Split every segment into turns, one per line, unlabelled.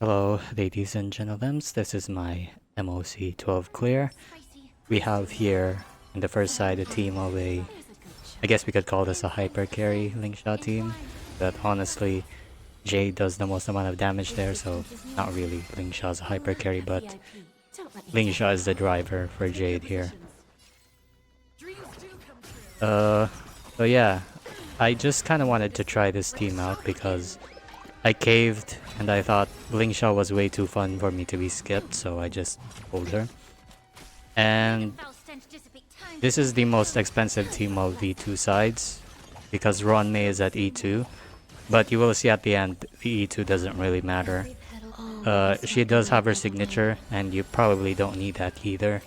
Hello, ladies and gentlemen. This is my MOC 12 clear. We have here in the first side a team of I guess we could call this a hyper carry Lingsha team. But honestly, Jade does the most amount of damage there, so not really Lingsha's a hyper carry, but Lingsha is the driver for Jade here. So yeah, I just kind of wanted to try this team out because I caved and I thought Lingsha was way too fun for me to be skipped, so I just pulled her. And this is the most expensive team of the two sides because Ruan is at E2, but you will see at the end the E2 doesn't really matter. She does have her signature and you probably don't need that either.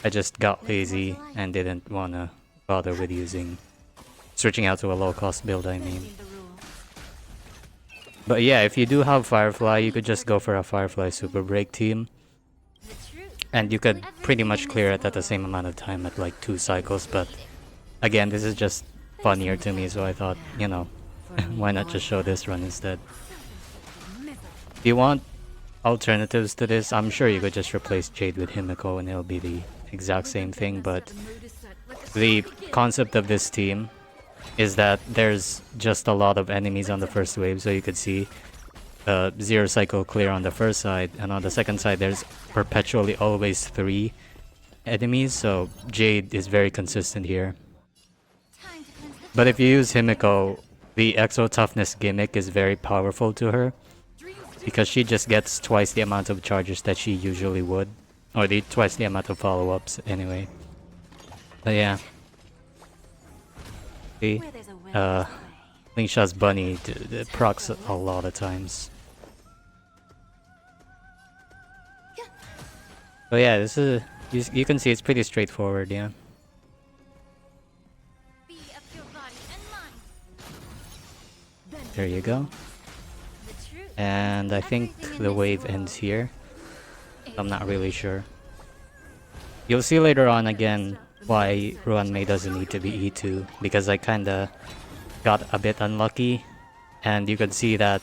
I just got lazy and didn't wanna bother with switching out to a low cost build, I mean. But yeah, if you do have Firefly, you could just go for a Firefly Super Break team. And you could pretty much clear it at the same amount of time at like 2 cycles, but again, this is just funnier to me, so I thought, you know, why not just show this run instead. If you want alternatives to this, I'm sure you could just replace Jade with Himiko and it'll be the exact same thing, but the concept of this team is that there's just a lot of enemies on the first wave, so you could see 0 cycle clear on the first side, and on the second side there's perpetually always 3 enemies, so Jade is very consistent here. But if you use Himiko, the Exo Toughness gimmick is very powerful to her, because she just gets twice the amount of charges that she usually would, or twice the amount of follow-ups anyway. But yeah. See, Lingsha's bunny procs a lot of times. But yeah, this is you can see it's pretty straightforward, yeah. There you go. And I think the wave ends here. I'm not really sure. You'll see later on again why Ruan doesn't need to be E2, because I kinda got a bit unlucky, and you could see that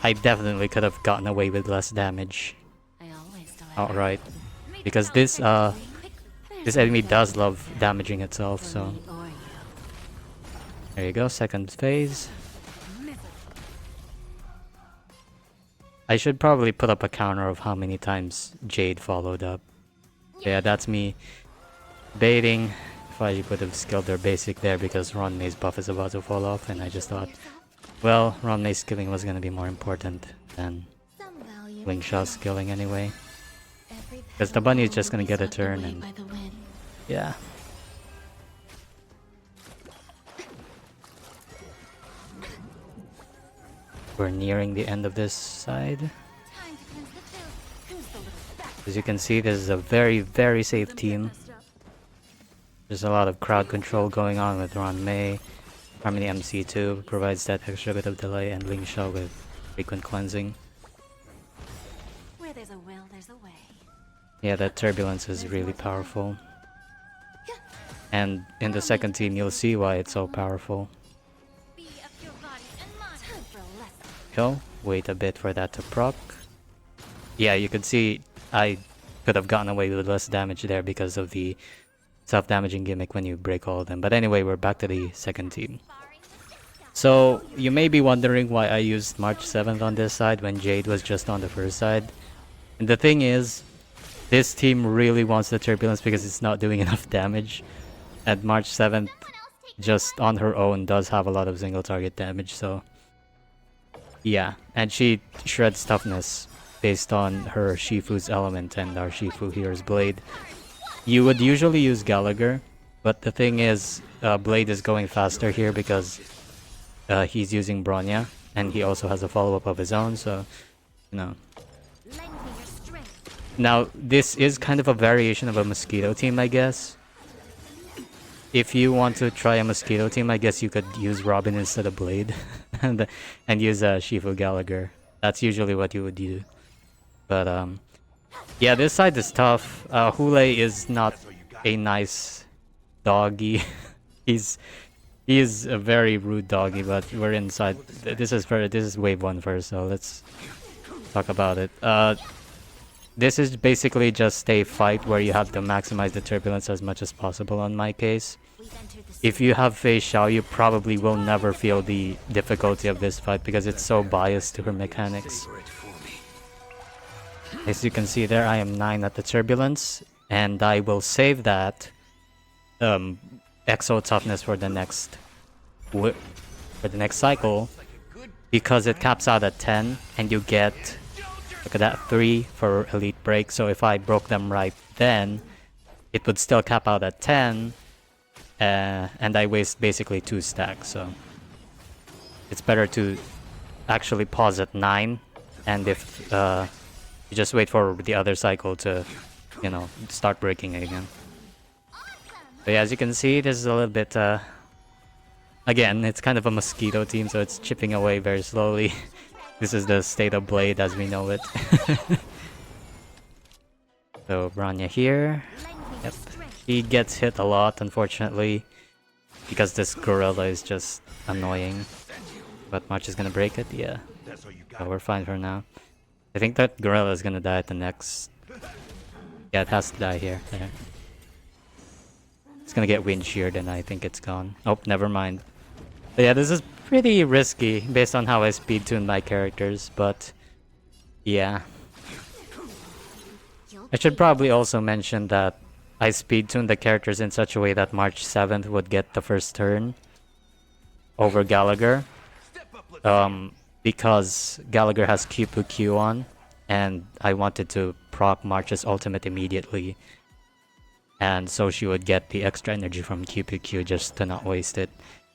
I definitely could have gotten away with less damage outright, because this enemy does love damaging itself. So there you go, second phase. I should probably put up a counter of how many times Jade followed up. Yeah, that's me baiting. If I would have skilled their basic there, because Ronmay's buff is about to fall off, and I just thought, well, Ronmay's skilling was gonna be more important than Lingsha's skilling anyway. Because the bunny is just gonna get a turn, and yeah. We're nearing the end of this side. As you can see, this is a very, very safe team. There's a lot of crowd control going on with Ruan, Harmony MC2 provides that extra bit of delay, and Lingsha with frequent cleansing.
Where there's a will, there's a way.
Yeah, that turbulence is really powerful. And in the second team, you'll see why it's so powerful. Go, wait a bit for that to proc. Yeah, you can see I could have gotten away with less damage there because of the self-damaging gimmick when you break all of them. But anyway, we're back to the second team. So you may be wondering why I used March 7th on this side when Jade was just on the first side. And the thing is, this team really wants the turbulence because it's not doing enough damage. And March 7th just on her own does have a lot of single target damage, so yeah. And she shreds toughness based on her Shifu's element and our Shifu here's Blade. You would usually use Gallagher, but the thing is, Blade is going faster here because he's using Bronya, and he also has a follow-up of his own, so, you know. Now, this is kind of a variation of a Mosquito team, I guess. If you want to try a Mosquito team, I guess you could use Robin instead of Blade, and use Shifu Gallagher. That's usually what you would do. But, yeah, this side is tough. Hule is not a nice doggy. He is a very rude doggy, but we're inside. This is wave 1 first, so let's talk about it. This is basically just a fight where you have to maximize the turbulence as much as possible on my case. If you have Fei Xiao, you probably will never feel the difficulty of this fight because it's so biased to her mechanics. As you can see there, I am 9 at the turbulence, and I will save that exo toughness for the next cycle because it caps out at 10, and you get, look at that, 3 for elite break. So if I broke them right then, it would still cap out at 10. And I waste basically 2 stacks, so it's better to actually pause at 9, and if you just wait for the other cycle to, you know, start breaking again. But yeah, as you can see, this is a little bit, again, it's kind of a mosquito team, so it's chipping away very slowly. This is the state of Blade as we know it. So Bronya here. Yep. He gets hit a lot, unfortunately, because this gorilla is just annoying. But March is gonna break it, yeah. So we're fine for now. I think that gorilla is gonna die at the next. Yeah, it has to die here. There. It's gonna get wind sheared, and I think it's gone. Oh, never mind. But yeah, this is pretty risky based on how I speed tune my characters, but yeah. I should probably also mention that I speed-tuned the characters in such a way that March 7th would get the first turn over Gallagher. Because Gallagher has Q on, and I wanted to proc March's ultimate immediately. And so she would get the extra energy from Q just to not waste it.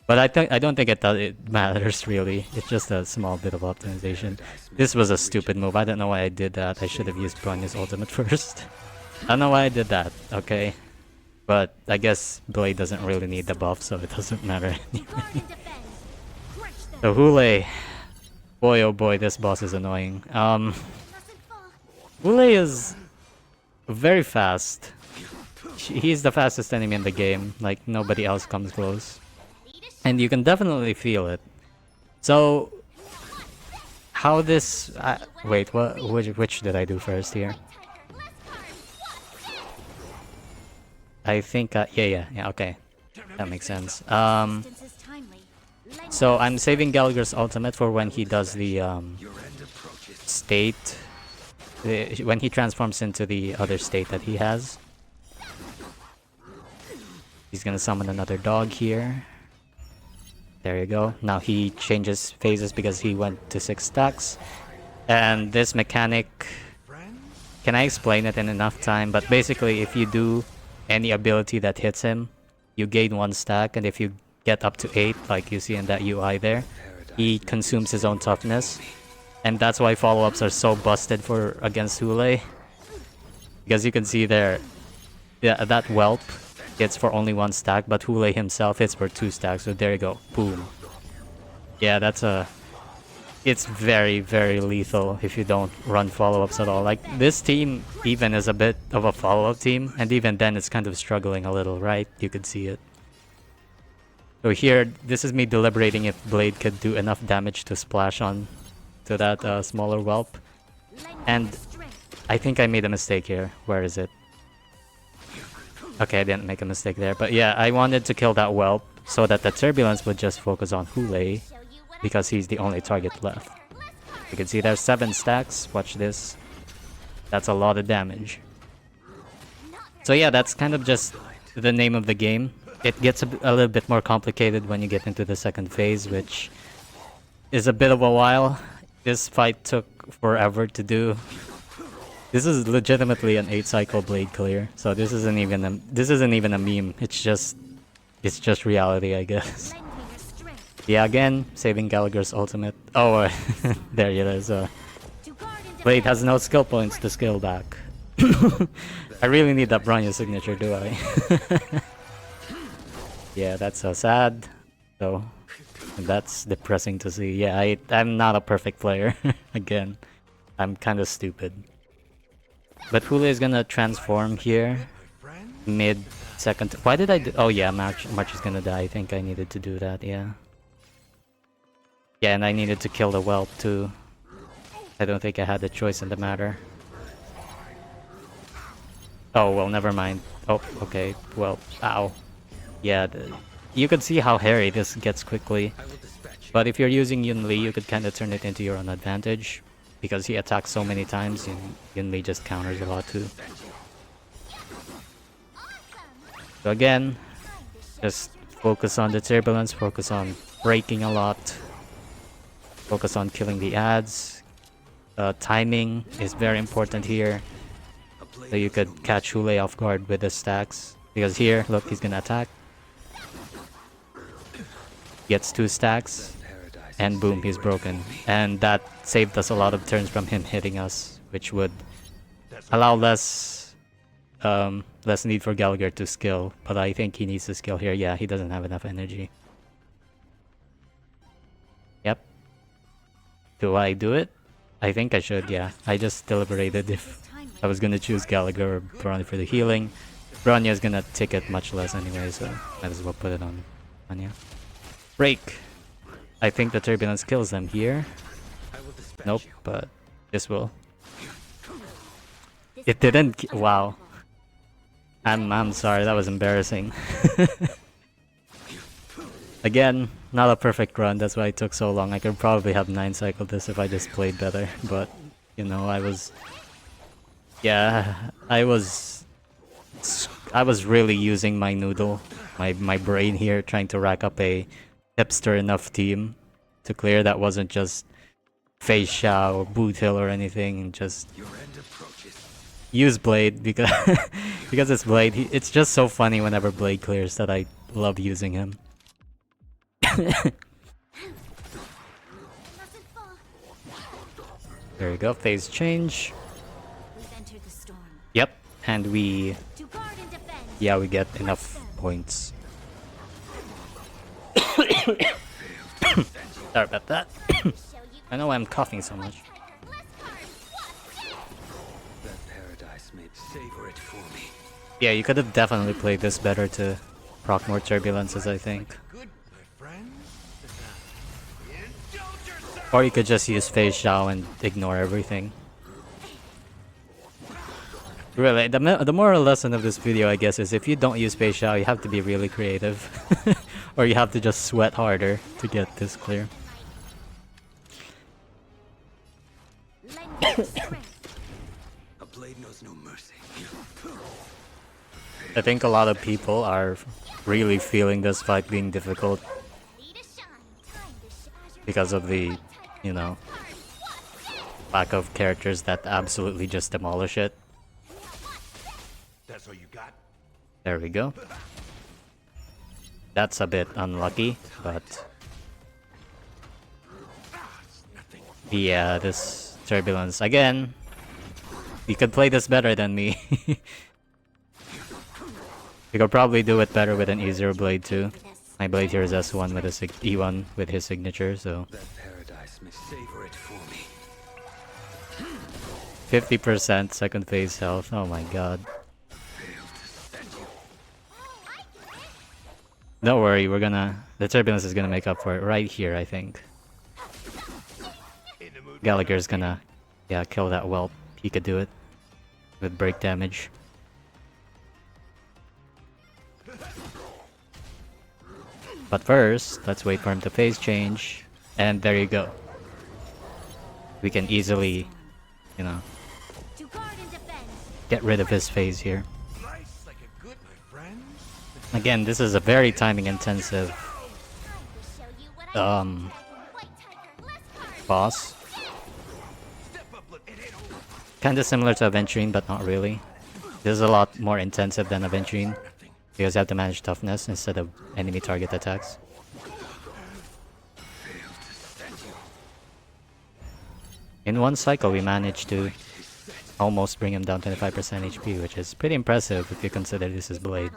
But I don't think it matters really. It's just a small bit of optimization. This was a stupid move. I don't know why I did that. I should have used Bronya's ultimate first. I don't know why I did that, okay? But I guess Blade doesn't really need the buff, so it doesn't matter anyway. So Hule. Boy oh boy, this boss is annoying. Hule is very fast. He's the fastest enemy in the game, like nobody else comes close. And you can definitely feel it. So how this wait, which did I do first here? I think, yeah, okay. That makes sense. So I'm saving Gallagher's ultimate for when he does the state, when he transforms into the other state that he has. He's gonna summon another dog here. There you go. Now he changes phases because he went to 6 stacks. And this mechanic, can I explain it in enough time? But basically, if you do any ability that hits him, you gain 1 stack, and if you get up to 8, like you see in that UI there, he consumes his own toughness. And that's why follow-ups are so busted for against Hule. Because you can see there, yeah, that whelp hits for only 1 stack, but Hule himself hits for 2 stacks, so there you go, boom. Yeah, it's very, very lethal if you don't run follow-ups at all. Like, this team even is a bit of a follow-up team, and even then it's kind of struggling a little, right? You could see it. So here, this is me deliberating if Blade could do enough damage to splash on to that smaller whelp. And I think I made a mistake here. Where is it? Okay, I didn't make a mistake there. But yeah, I wanted to kill that whelp so that the turbulence would just focus on Hule, because he's the only target left. You can see there's 7 stacks. Watch this. That's a lot of damage. So yeah, that's kind of just the name of the game. It gets a little bit more complicated when you get into the second phase, which is a bit of a while. This fight took forever to do. This is legitimately an 8-cycle Blade clear, so this isn't even a meme. It's just reality, I guess. Yeah, again, saving Gallagher's ultimate. Oh, there it is. Blade has no skill points to skill back. I really need that Bronya signature, do I? Yeah, that's so sad. So, that's depressing to see. Yeah, I'm not a perfect player. Again, I'm kind of stupid. But Hule is gonna transform here. Mid-second. Why did I do? Oh yeah, March is gonna die. I think I needed to do that, yeah. Yeah, and I needed to kill the whelp too. I don't think I had a choice in the matter. Oh, well, never mind. Oh, okay. Well, ow. Yeah, you could see how hairy this gets quickly. But if you're using Yun Li, you could kind of turn it into your own advantage. Because he attacks so many times, Yun Li just counters a lot too. So again, just focus on the turbulence, focus on breaking a lot. Focus on killing the ads. Timing is very important here. So you could catch Hule off guard with the stacks. Because here, look, he's gonna attack. Gets 2 stacks. And boom, he's broken. And that saved us a lot of turns from him hitting us. Which would allow less need for Gallagher to skill. But I think he needs to skill here. Yeah, he doesn't have enough energy. Yep. Do I do it? I think I should, yeah. I just deliberated if I was gonna choose Gallagher or Bronya for the healing. Bronya is gonna take it much less anyway, so might as well put it on Bronya. Break! I think the turbulence kills them here. Nope, but this will. It didn't. Wow. I'm sorry, that was embarrassing. Again, not a perfect run, that's why it took so long. I could probably have 9 cycled this if I just played better, but you know, I was really using my noodle, my brain here, trying to rack up a hipster enough team to clear that wasn't just Face Shao or Boot Hill or anything, and just use Blade because because it's Blade. It's just so funny whenever Blade clears that I love using him. There we go, phase change. Yep, and we get enough points. Sorry about that. I know I'm coughing so much. Yeah, you could have definitely played this better to proc more turbulences, I think. Or you could just use Phase Shao and ignore everything. Really, the moral lesson of this video, I guess, is if you don't use Phase Shao, you have to be really creative. Or you have to just sweat harder to get this clear. I think a lot of people are really feeling this fight being difficult because of the, you know, lack of characters that absolutely just demolish it.
That's all you got?
There we go. That's a bit unlucky, but yeah, this turbulence again. You could play this better than me. You could probably do it better with an easier blade too. My blade here is S1 with a E1 with his signature, so 50% second phase health. Oh my god. Don't worry, the turbulence is gonna make up for it right here, I think. Gallagher's gonna, yeah, kill that whelp. He could do it with break damage. But first, let's wait for him to phase change. And there you go. We can easily, you know, get rid of his phase here. Again, this is a very timing intensive boss. Kinda similar to Aventurine, but not really. This is a lot more intensive than Aventurine, because you have to manage toughness instead of enemy target attacks. In one cycle, we managed to almost bring him down 25% HP, which is pretty impressive if you consider this is Blade.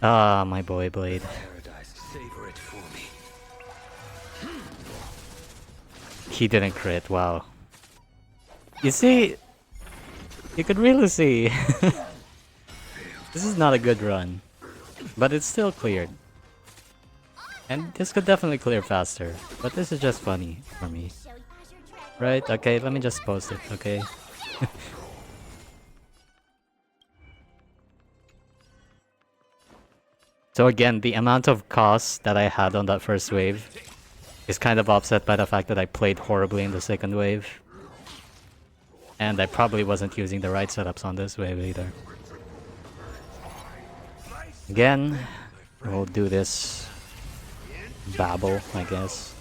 Ah, my boy Blade. He didn't crit, wow. You see, you could really see. This is not a good run, but it's still cleared. And this could definitely clear faster, but this is just funny for me. Right? Okay, let me just post it, okay? So again, the amount of cost that I had on that first wave is kind of offset by the fact that I played horribly in the second wave. And I probably wasn't using the right setups on this wave either. Again, we'll do this babble, I guess.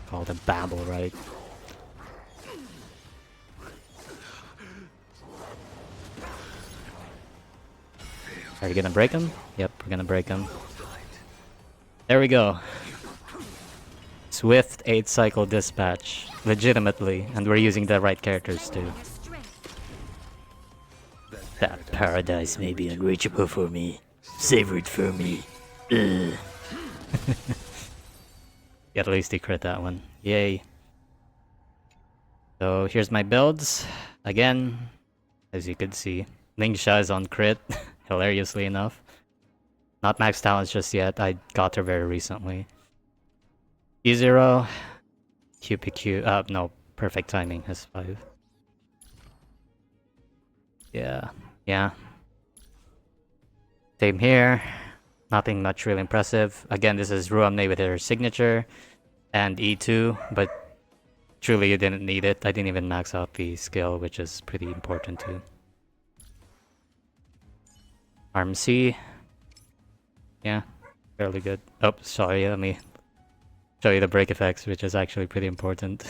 Call it a babble, right? Are you gonna break him? Yep, we're gonna break him. There we go. Swift 8 cycle dispatch. Legitimately, and we're using the right characters too. That paradise may be unreachable for me. Savor it for me. Ugh. At least he crit that one. Yay. So here's my builds. Again, as you can see, Lingsha is on crit, hilariously enough. Not max talents just yet, I got her very recently. E0, QPQ, no, perfect timing, S5. Yeah. Same here. Nothing much really impressive. Again, this is Ruan with her signature and E2, but truly you didn't need it. I didn't even max out the skill, which is pretty important too. Arm C. Yeah, fairly good. Oh, sorry, let me show you the break effects, which is actually pretty important.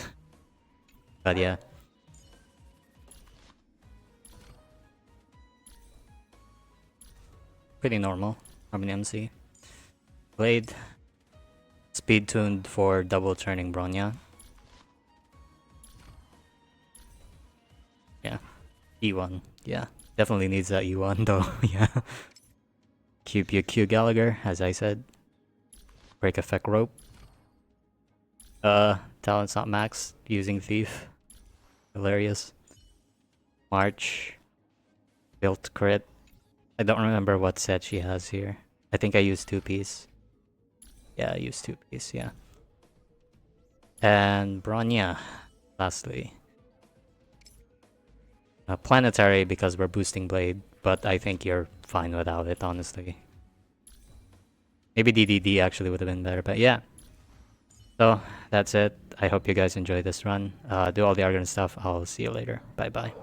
But yeah. Pretty normal. Harmony MC. Blade. Speed tuned for double turning Bronya. Yeah. E1. Yeah. Definitely needs that E1 though. Yeah. Q Gallagher, as I said. Break effect rope. Talent's not max. Using thief. Hilarious. March. Built crit. I don't remember what set she has here. I think I used 2-piece. Yeah, I used 2-piece, yeah. And Bronya, lastly. Planetary because we're boosting Blade, but I think you're fine without it, honestly. Maybe DDD actually would have been better, but yeah. So, that's it. I hope you guys enjoyed this run. Do all the argument stuff. I'll see you later. Bye-bye.